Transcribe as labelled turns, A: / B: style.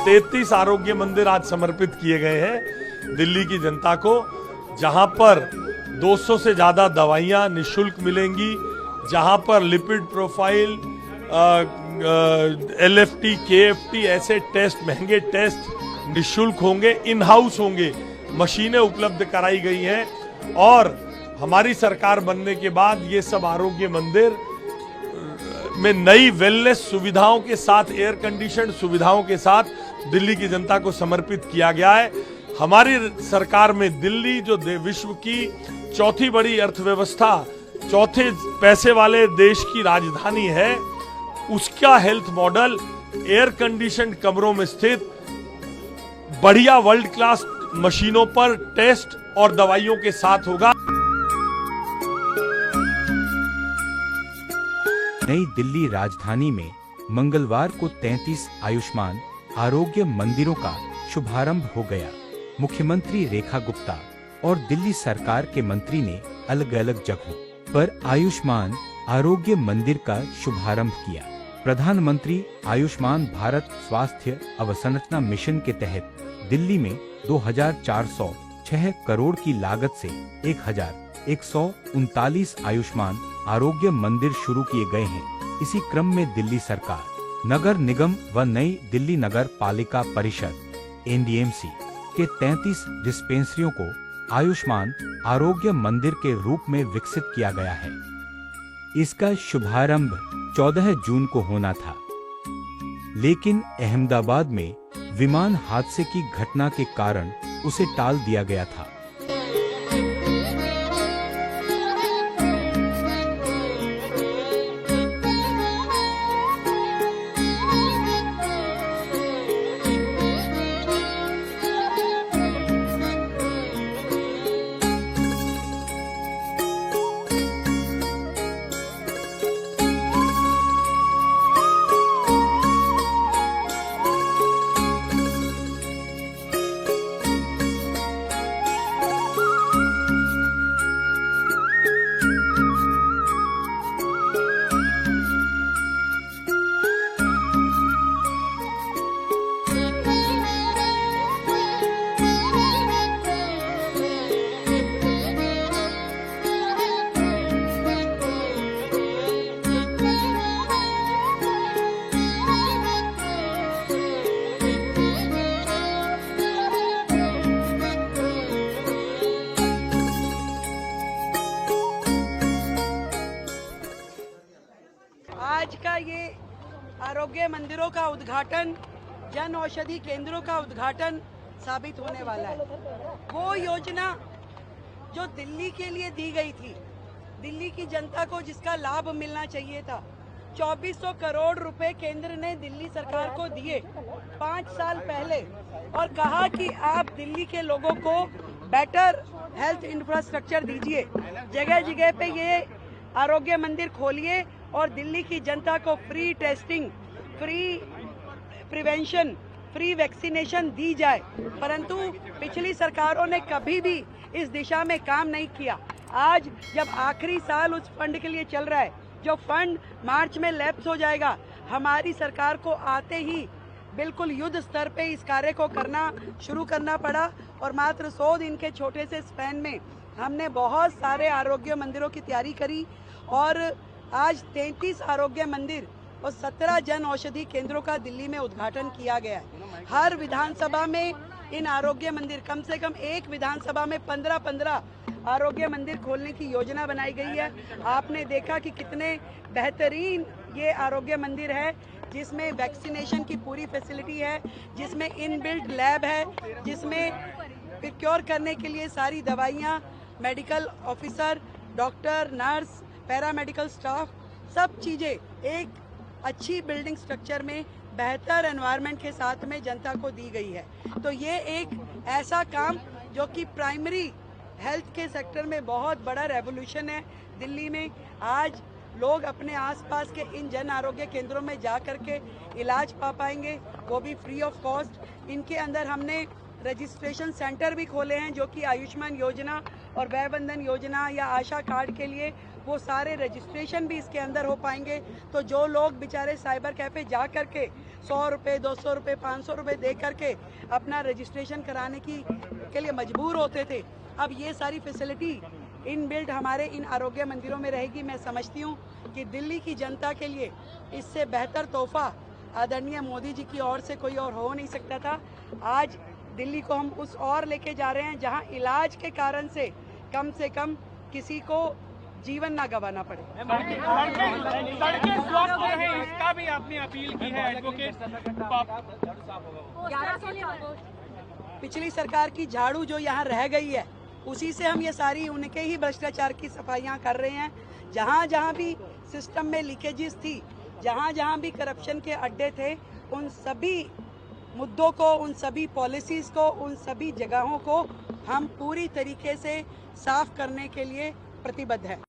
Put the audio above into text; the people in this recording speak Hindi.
A: 33 आरोग्य मंदिर आज समर्पित किए गए हैं दिल्ली की जनता को, जहां पर 200 से ज्यादा दवाइयां निशुल्क मिलेंगी, जहां पर लिपिड प्रोफाइल, LFT, KFT ऐसे टेस्ट, महंगे टेस्ट निशुल्क होंगे, इन हाउस होंगे, मशीनें उपलब्ध कराई गई हैं। और हमारी सरकार बनने के बाद ये सब आरोग्य मंदिर में नई वेलनेस सुविधाओं के साथ, एयर कंडीशन सुविधाओं के साथ दिल्ली की जनता को समर्पित किया गया है। हमारी सरकार में दिल्ली, जो विश्व की चौथी बड़ी अर्थव्यवस्था, चौथे पैसे वाले देश की राजधानी है, उसका हेल्थ मॉडल एयर कंडीशन कमरों में स्थित बढ़िया वर्ल्ड क्लास मशीनों पर टेस्ट और दवाइयों के साथ होगा।
B: नई दिल्ली राजधानी में मंगलवार को 33 आयुष्मान आरोग्य मंदिरों का शुभारंभ हो गया। मुख्यमंत्री रेखा गुप्ता और दिल्ली सरकार के मंत्री ने अलग अलग जगहों पर आयुष्मान आरोग्य मंदिर का शुभारंभ किया। प्रधानमंत्री आयुष्मान भारत स्वास्थ्य अवसंरचना मिशन के तहत दिल्ली में 2406 करोड़ की लागत से 1139 आयुष्मान आरोग्य मंदिर शुरू किए गए हैं। इसी क्रम में दिल्ली सरकार, नगर निगम व नई दिल्ली नगर पालिका परिषद NDMC के 33 डिस्पेंसरियों को आयुष्मान आरोग्य मंदिर के रूप में विकसित किया गया है। इसका शुभारंभ 14 जून को होना था, लेकिन अहमदाबाद में विमान हादसे की घटना के कारण उसे टाल दिया गया था।
C: आज का ये आरोग्य मंदिरों का उद्घाटन, जन औषधि केंद्रों का उद्घाटन साबित होने वाला है। वो योजना जो दिल्ली के लिए दी गई थी, दिल्ली की जनता को जिसका लाभ मिलना चाहिए था, 2400 करोड़ रुपए केंद्र ने दिल्ली सरकार को दिए 5 साल पहले, और कहा कि आप दिल्ली के लोगों को बेटर हेल्थ इंफ्रास्ट्रक्चर दीजिए, जगह जगह पे ये आरोग्य मंदिर खोलिए और दिल्ली की जनता को free testing, free prevention, free vaccination दी जाए। परंतु पिछली सरकारों ने कभी भी इस दिशा में काम नहीं किया। आज जब आखिरी साल उस फंड के लिए चल रहा है, जो फंड मार्च में लैप्स हो जाएगा, हमारी सरकार को आते ही बिल्कुल युद्ध स्तर पे इस कार्य को शुरू करना पड़ा, और मात्र 100 दिन के छोटे से स्पैन में हमने बहुत सारे आरोग्य मंदिरों की तैयारी करी, और आज 33 आरोग्य मंदिर और 17 जन औषधि केंद्रों का दिल्ली में उद्घाटन किया गया है। हर विधानसभा में इन आरोग्य मंदिर, कम से कम एक विधानसभा में 15-15 आरोग्य मंदिर खोलने की योजना बनाई गई है। आपने देखा कि कितने बेहतरीन ये आरोग्य मंदिर है, जिसमें वैक्सीनेशन की पूरी फैसिलिटी है, जिसमें इनबिल्ट लैब है, जिसमें प्रोक्योर करने के लिए सारी दवाइयाँ, medical officer, doctor, nurse, paramedical staff, सब चीज़ें एक अच्छी बिल्डिंग स्ट्रक्चर में बेहतर एनवायरनमेंट के साथ में जनता को दी गई है। तो ये एक ऐसा काम जो कि प्राइमरी हेल्थ के सेक्टर में बहुत बड़ा रेवोल्यूशन है। दिल्ली में आज लोग अपने आसपास के इन जन आरोग्य केंद्रों में जा कर के इलाज पा पाएंगे, वो भी फ्री ऑफ कॉस्ट। इनके अंदर हमने रजिस्ट्रेशन सेंटर भी खोले हैं, जो कि आयुष्मान योजना और वय बंधन योजना या आशा कार्ड के लिए वो सारे रजिस्ट्रेशन भी इसके अंदर हो पाएंगे। तो जो लोग बेचारे साइबर कैफ़े जा करके 100 रुपये, 200 रुपये, 500 रुपये दे करके अपना रजिस्ट्रेशन कराने के लिए मजबूर होते थे, अब ये सारी फैसिलिटी इन बिल्ड हमारे इन आरोग्य मंदिरों में रहेगी। मैं समझती हूँ कि दिल्ली की जनता के लिए इससे बेहतर तोहफा आदरणीय मोदी जी की ओर से कोई और हो नहीं सकता था। आज दिल्ली को हम उस ओर लेके जा रहे हैं जहां इलाज के कारण से कम किसी को जीवन ना गंवाना पड़े।
D: सड़कें स्वच्छ रहें, इसका भी आपने अपील की है एडवोकेट।
C: पिछली सरकार की झाड़ू जो यहाँ रह गई है, उसी से हम ये सारी उनके ही भ्रष्टाचार की सफाइयाँ कर रहे हैं। जहाँ जहाँ भी सिस्टम में लीकेजेस थी, जहाँ जहाँ भी करप्शन के अड्डे थे, उन सभी मुद्दों को, उन सभी पॉलिसीज़ को, उन सभी जगहों को हम पूरी तरीके से साफ करने के लिए प्रतिबद्ध हैं।